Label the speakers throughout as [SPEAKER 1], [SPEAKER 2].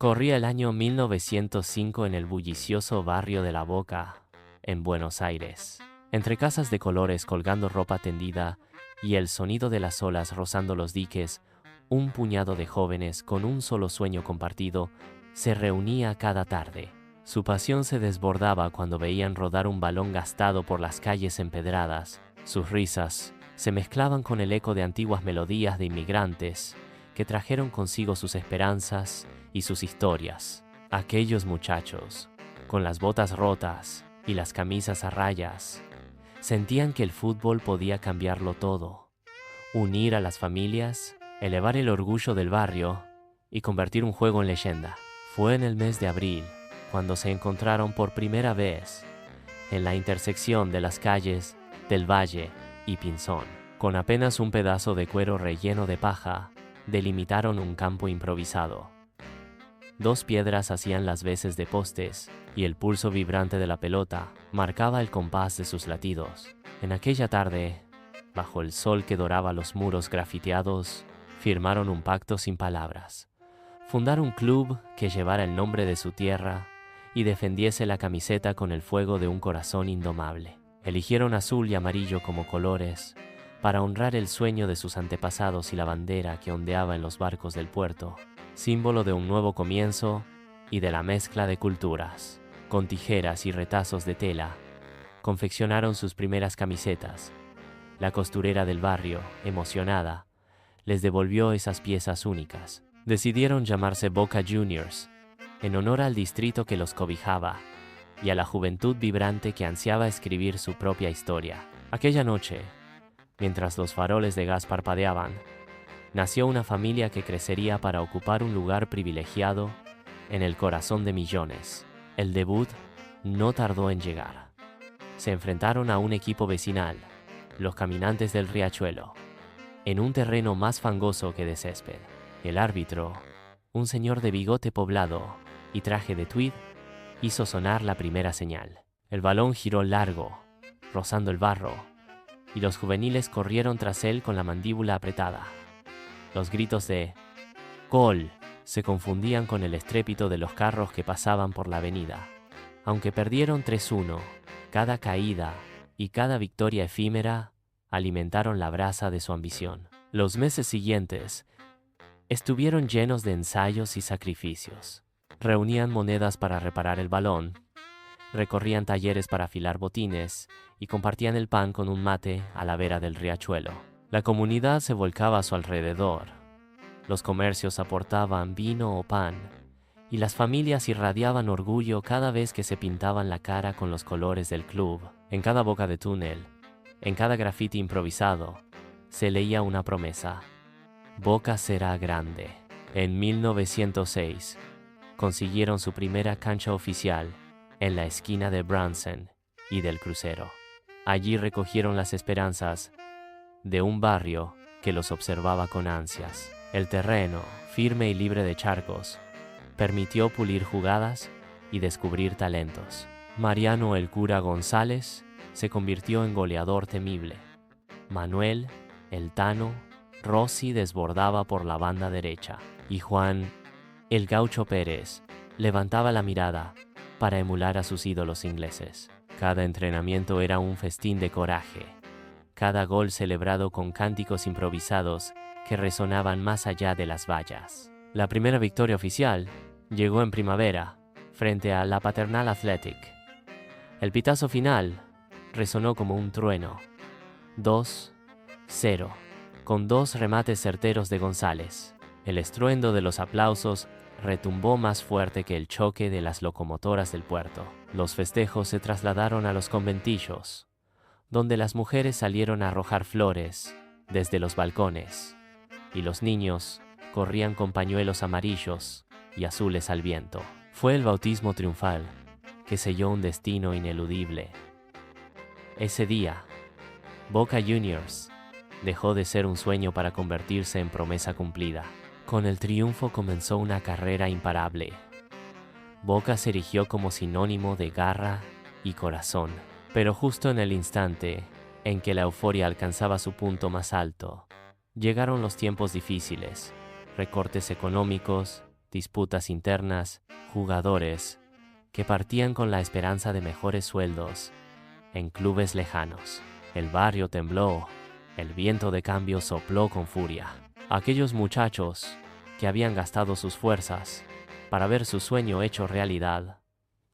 [SPEAKER 1] Corría el año 1905 en el bullicioso barrio de La Boca, en Buenos Aires. Entre casas de colores colgando ropa tendida y el sonido de las olas rozando los diques, un puñado de jóvenes con un solo sueño compartido se reunía cada tarde. Su pasión se desbordaba cuando veían rodar un balón gastado por las calles empedradas. Sus risas se mezclaban con el eco de antiguas melodías de inmigrantes que trajeron consigo sus esperanzas y sus historias. Aquellos muchachos, con las botas rotas y las camisas a rayas, sentían que el fútbol podía cambiarlo todo, unir a las familias, elevar el orgullo del barrio y convertir un juego en leyenda. Fue en el mes de abril cuando se encontraron por primera vez en la intersección de las calles del Valle y Pinzón. Con apenas un pedazo de cuero relleno de paja, delimitaron un campo improvisado. Dos piedras hacían las veces de postes y el pulso vibrante de la pelota marcaba el compás de sus latidos. En aquella tarde, bajo el sol que doraba los muros grafiteados, firmaron un pacto sin palabras. Fundar un club que llevara el nombre de su tierra y defendiese la camiseta con el fuego de un corazón indomable. Eligieron azul y amarillo como colores para honrar el sueño de sus antepasados y la bandera que ondeaba en los barcos del puerto, símbolo de un nuevo comienzo y de la mezcla de culturas. Con tijeras y retazos de tela, confeccionaron sus primeras camisetas. La costurera del barrio, emocionada, les devolvió esas piezas únicas. Decidieron llamarse Boca Juniors, en honor al distrito que los cobijaba y a la juventud vibrante que ansiaba escribir su propia historia. Aquella noche, mientras los faroles de gas parpadeaban, nació una familia que crecería para ocupar un lugar privilegiado en el corazón de millones. El debut no tardó en llegar. Se enfrentaron a un equipo vecinal, los Caminantes del Riachuelo, en un terreno más fangoso que de césped. El árbitro, un señor de bigote poblado y traje de tweed, hizo sonar la primera señal. El balón giró largo, rozando el barro, y los juveniles corrieron tras él con la mandíbula apretada. Los gritos de ¡Gol! Se confundían con el estrépito de los carros que pasaban por la avenida. Aunque perdieron 3-1, cada caída y cada victoria efímera alimentaron la brasa de su ambición. Los meses siguientes estuvieron llenos de ensayos y sacrificios. Reunían monedas para reparar el balón, recorrían talleres para afilar botines y compartían el pan con un mate a la vera del riachuelo. La comunidad se volcaba a su alrededor. Los comercios aportaban vino o pan y las familias irradiaban orgullo cada vez que se pintaban la cara con los colores del club. En cada boca de túnel, en cada grafiti improvisado, se leía una promesa: Boca será grande. En 1906, consiguieron su primera cancha oficial en la esquina de Bransen y del Crucero. Allí recogieron las esperanzas de un barrio que los observaba con ansias. El terreno, firme y libre de charcos, permitió pulir jugadas y descubrir talentos. Mariano el Cura González se convirtió en goleador temible. Manuel, el Tano, Rossi desbordaba por la banda derecha y Juan, el Gaucho Pérez, levantaba la mirada para emular a sus ídolos ingleses. Cada entrenamiento era un festín de coraje, cada gol celebrado con cánticos improvisados que resonaban más allá de las vallas. La primera victoria oficial llegó en primavera, frente a la Paternal Athletic. El pitazo final resonó como un trueno. 2-0, con dos remates certeros de González. El estruendo de los aplausos retumbó más fuerte que el choque de las locomotoras del puerto. Los festejos se trasladaron a los conventillos, donde las mujeres salieron a arrojar flores desde los balcones, y los niños corrían con pañuelos amarillos y azules al viento. Fue el bautismo triunfal que selló un destino ineludible. Ese día, Boca Juniors dejó de ser un sueño para convertirse en promesa cumplida. Con el triunfo comenzó una carrera imparable. Boca se erigió como sinónimo de garra y corazón. Pero justo en el instante en que la euforia alcanzaba su punto más alto, llegaron los tiempos difíciles, recortes económicos disputas internas, jugadores que partían con la esperanza de mejores sueldos en clubes lejanos. El barrio tembló, el viento de cambio sopló con furia. Aquellos muchachos que habían gastado sus fuerzas para ver su sueño hecho realidad,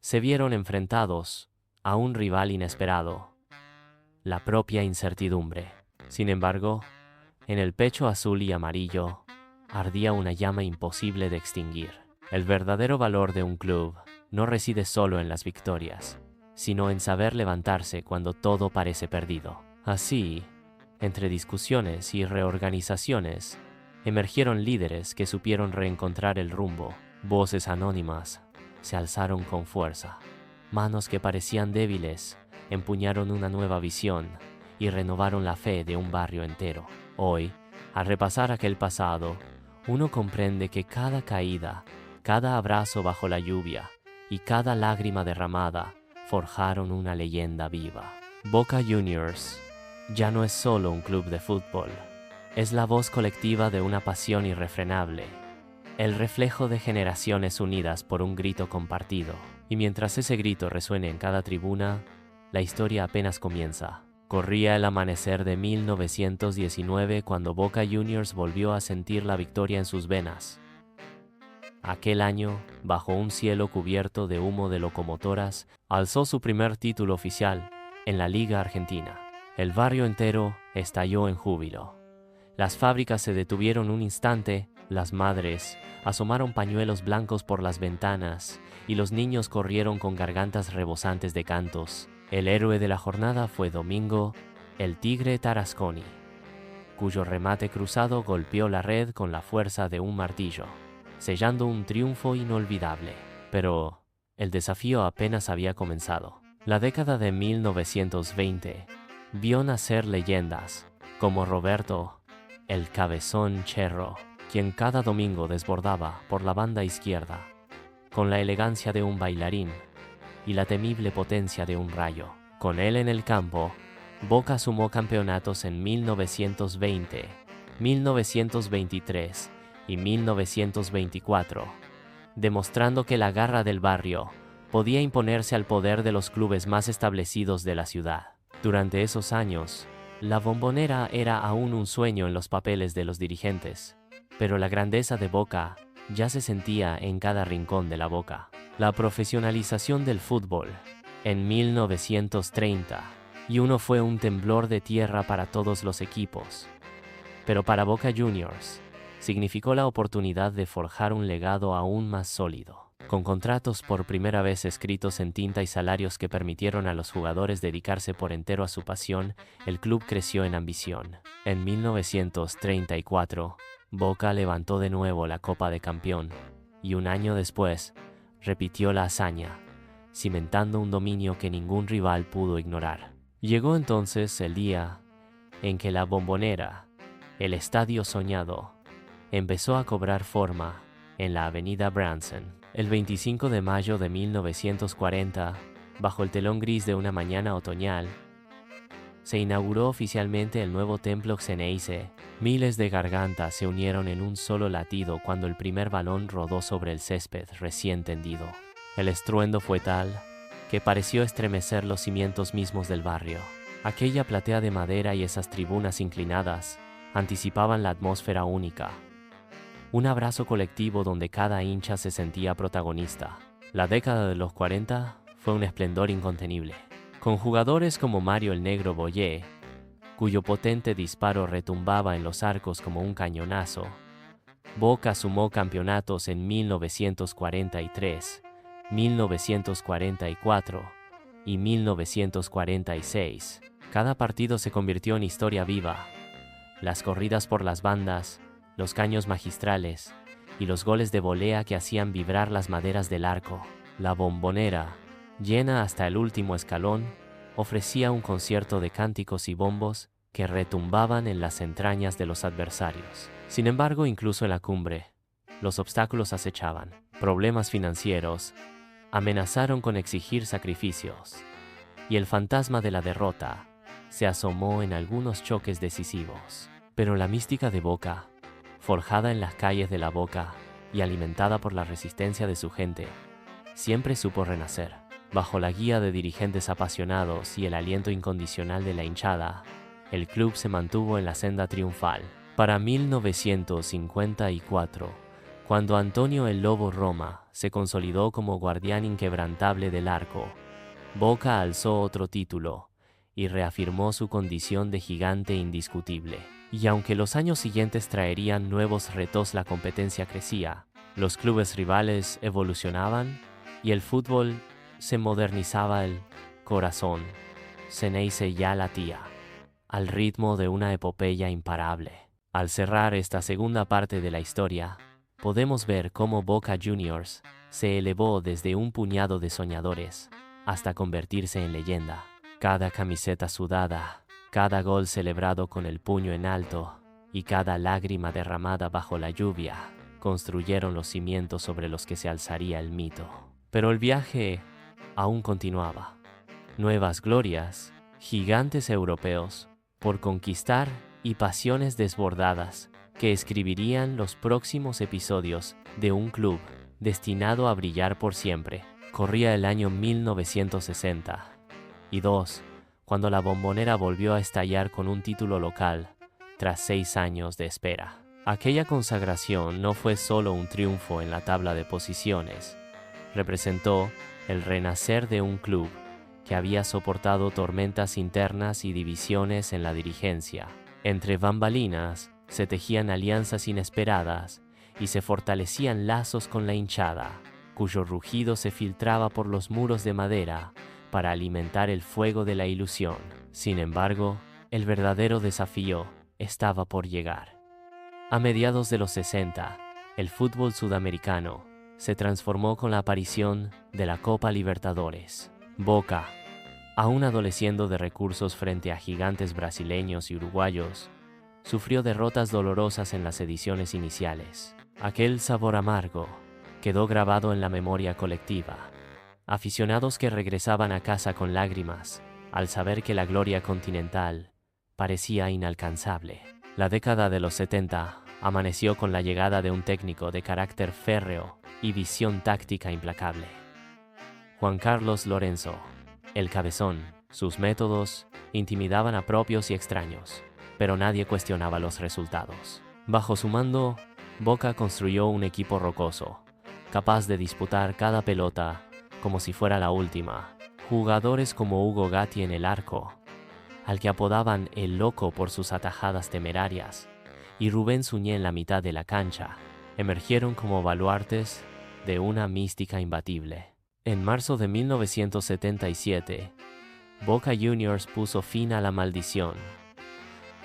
[SPEAKER 1] se vieron enfrentados a un rival inesperado, la propia incertidumbre. Sin embargo, en el pecho azul y amarillo ardía una llama imposible de extinguir. El verdadero valor de un club no reside solo en las victorias, sino en saber levantarse cuando todo parece perdido. Así, entre discusiones y reorganizaciones, emergieron líderes que supieron reencontrar el rumbo. Voces anónimas se alzaron con fuerza. Manos que parecían débiles empuñaron una nueva visión y renovaron la fe de un barrio entero. Hoy, al repasar aquel pasado, uno comprende que cada caída, cada abrazo bajo la lluvia y cada lágrima derramada forjaron una leyenda viva. Boca Juniors ya no es solo un club de fútbol, es la voz colectiva de una pasión irrefrenable, el reflejo de generaciones unidas por un grito compartido. Y mientras ese grito resuene en cada tribuna, la historia apenas comienza. Corría el amanecer de 1919 cuando Boca Juniors volvió a sentir la victoria en sus venas. Aquel año, bajo un cielo cubierto de humo de locomotoras, alzó su primer título oficial en la Liga Argentina. El barrio entero estalló en júbilo. Las fábricas se detuvieron un instante, las madres asomaron pañuelos blancos por las ventanas y los niños corrieron con gargantas rebosantes de cantos. El héroe de la jornada fue Domingo, el Tigre Tarasconi, cuyo remate cruzado golpeó la red con la fuerza de un martillo, sellando un triunfo inolvidable. Pero el desafío apenas había comenzado. La década de 1920 vio nacer leyendas como Roberto, el Cabezón Cherro, quien cada domingo desbordaba por la banda izquierda, con la elegancia de un bailarín y la temible potencia de un rayo. Con él en el campo, Boca sumó campeonatos en 1920, 1923 y 1924, demostrando que la garra del barrio podía imponerse al poder de los clubes más establecidos de la ciudad. Durante esos años, la Bombonera era aún un sueño en los papeles de los dirigentes, pero la grandeza de Boca ya se sentía en cada rincón de la Boca. La profesionalización del fútbol en 1931 fue un temblor de tierra para todos los equipos, pero para Boca Juniors significó la oportunidad de forjar un legado aún más sólido. Con contratos por primera vez escritos en tinta y salarios que permitieron a los jugadores dedicarse por entero a su pasión, el club creció en ambición. En 1934, Boca levantó de nuevo la Copa de Campeón y un año después repitió la hazaña, cimentando un dominio que ningún rival pudo ignorar. Llegó entonces el día en que la Bombonera, el estadio soñado, empezó a cobrar forma en la avenida Branson. El 25 de mayo de 1940, bajo el telón gris de una mañana otoñal, se inauguró oficialmente el nuevo templo Xeneize. Miles de gargantas se unieron en un solo latido cuando el primer balón rodó sobre el césped recién tendido. El estruendo fue tal que pareció estremecer los cimientos mismos del barrio. Aquella platea de madera y esas tribunas inclinadas anticipaban la atmósfera única. Un abrazo colectivo donde cada hincha se sentía protagonista. La década de los 40 fue un esplendor incontenible, con jugadores como Mario el Negro Boyé, cuyo potente disparo retumbaba en los arcos como un cañonazo. Boca sumó campeonatos en 1943, 1944 y 1946. Cada partido se convirtió en historia viva. Las corridas por las bandas, los caños magistrales y los goles de volea que hacían vibrar las maderas del arco. La Bombonera, llena hasta el último escalón, ofrecía un concierto de cánticos y bombos que retumbaban en las entrañas de los adversarios. Sin embargo, incluso en la cumbre, los obstáculos acechaban. Problemas financieros amenazaron con exigir sacrificios, y el fantasma de la derrota se asomó en algunos choques decisivos. Pero la mística de Boca, forjada en las calles de la Boca, y alimentada por la resistencia de su gente, siempre supo renacer. Bajo la guía de dirigentes apasionados y el aliento incondicional de la hinchada, el club se mantuvo en la senda triunfal. Para 1954, cuando Antonio "el Lobo" Roma se consolidó como guardián inquebrantable del arco, Boca alzó otro título y reafirmó su condición de gigante indiscutible. Y aunque los años siguientes traerían nuevos retos, la competencia crecía, los clubes rivales evolucionaban y el fútbol se modernizaba. El corazón Xeneize ya latía al ritmo de una epopeya imparable. Al cerrar esta segunda parte de la historia, podemos ver cómo Boca Juniors se elevó desde un puñado de soñadores hasta convertirse en leyenda. Cada camiseta sudada, cada gol celebrado con el puño en alto y cada lágrima derramada bajo la lluvia construyeron los cimientos sobre los que se alzaría el mito. Pero el viaje aún continuaba. Nuevas glorias, gigantes europeos por conquistar y pasiones desbordadas que escribirían los próximos episodios de un club destinado a brillar por siempre. Corría el año 1962, cuando la Bombonera volvió a estallar con un título local tras 6 años de espera. Aquella consagración no fue solo un triunfo en la tabla de posiciones, representó el renacer de un club que había soportado tormentas internas y divisiones en la dirigencia. Entre bambalinas se tejían alianzas inesperadas y se fortalecían lazos con la hinchada, cuyo rugido se filtraba por los muros de madera para alimentar el fuego de la ilusión. Sin embargo, el verdadero desafío estaba por llegar. A mediados de los 60, el fútbol sudamericano se transformó con la aparición de la Copa Libertadores. Boca, aún adoleciendo de recursos frente a gigantes brasileños y uruguayos, sufrió derrotas dolorosas en las ediciones iniciales. Aquel sabor amargo quedó grabado en la memoria colectiva. Aficionados que regresaban a casa con lágrimas al saber que la gloria continental parecía inalcanzable. La década de los 70 amaneció con la llegada de un técnico de carácter férreo y visión táctica implacable. Juan Carlos Lorenzo, el Cabezón. Sus métodos intimidaban a propios y extraños, pero nadie cuestionaba los resultados. Bajo su mando, Boca construyó un equipo rocoso, capaz de disputar cada pelota como si fuera la última. Jugadores como Hugo Gatti en el arco, al que apodaban el Loco por sus atajadas temerarias, y Rubén Suñé en la mitad de la cancha, emergieron como baluartes de una mística imbatible. En marzo de 1977, Boca Juniors puso fin a la maldición.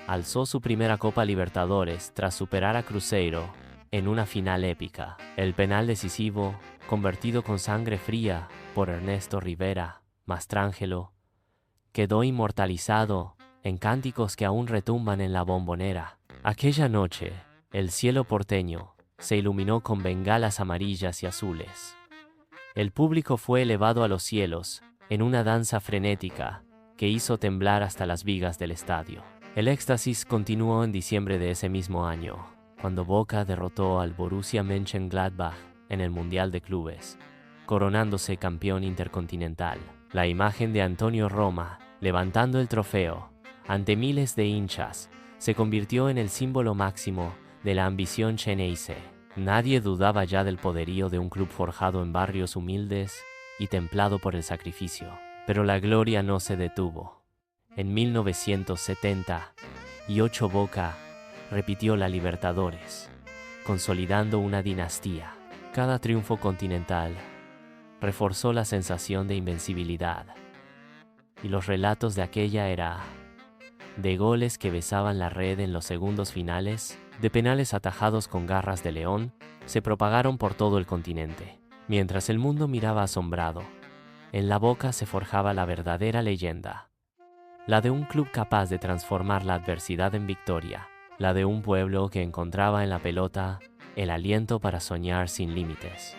[SPEAKER 1] Alzó su primera Copa Libertadores tras superar a Cruzeiro en una final épica. El penal decisivo, convertido con sangre fría por Ernesto Rivera Mastrangelo, quedó inmortalizado en cánticos que aún retumban en la Bombonera. Aquella noche, el cielo porteño se iluminó con bengalas amarillas y azules. El público fue elevado a los cielos en una danza frenética que hizo temblar hasta las vigas del estadio. El éxtasis continuó en diciembre de ese mismo año, cuando Boca derrotó al Borussia Mönchengladbach en el Mundial de Clubes, coronándose campeón intercontinental. La imagen de Antonio Roma, levantando el trofeo ante miles de hinchas, se convirtió en el símbolo máximo de la ambición xeneize. Nadie dudaba ya del poderío de un club forjado en barrios humildes y templado por el sacrificio. Pero la gloria no se detuvo. En 1978 Boca repitió la Libertadores, consolidando una dinastía. Cada triunfo continental reforzó la sensación de invencibilidad, y los relatos de aquella era de goles que besaban la red en los segundos finales, de penales atajados con garras de león, se propagaron por todo el continente. Mientras el mundo miraba asombrado, en la Boca se forjaba la verdadera leyenda, la de un club capaz de transformar la adversidad en victoria, la de un pueblo que encontraba en la pelota el aliento para soñar sin límites.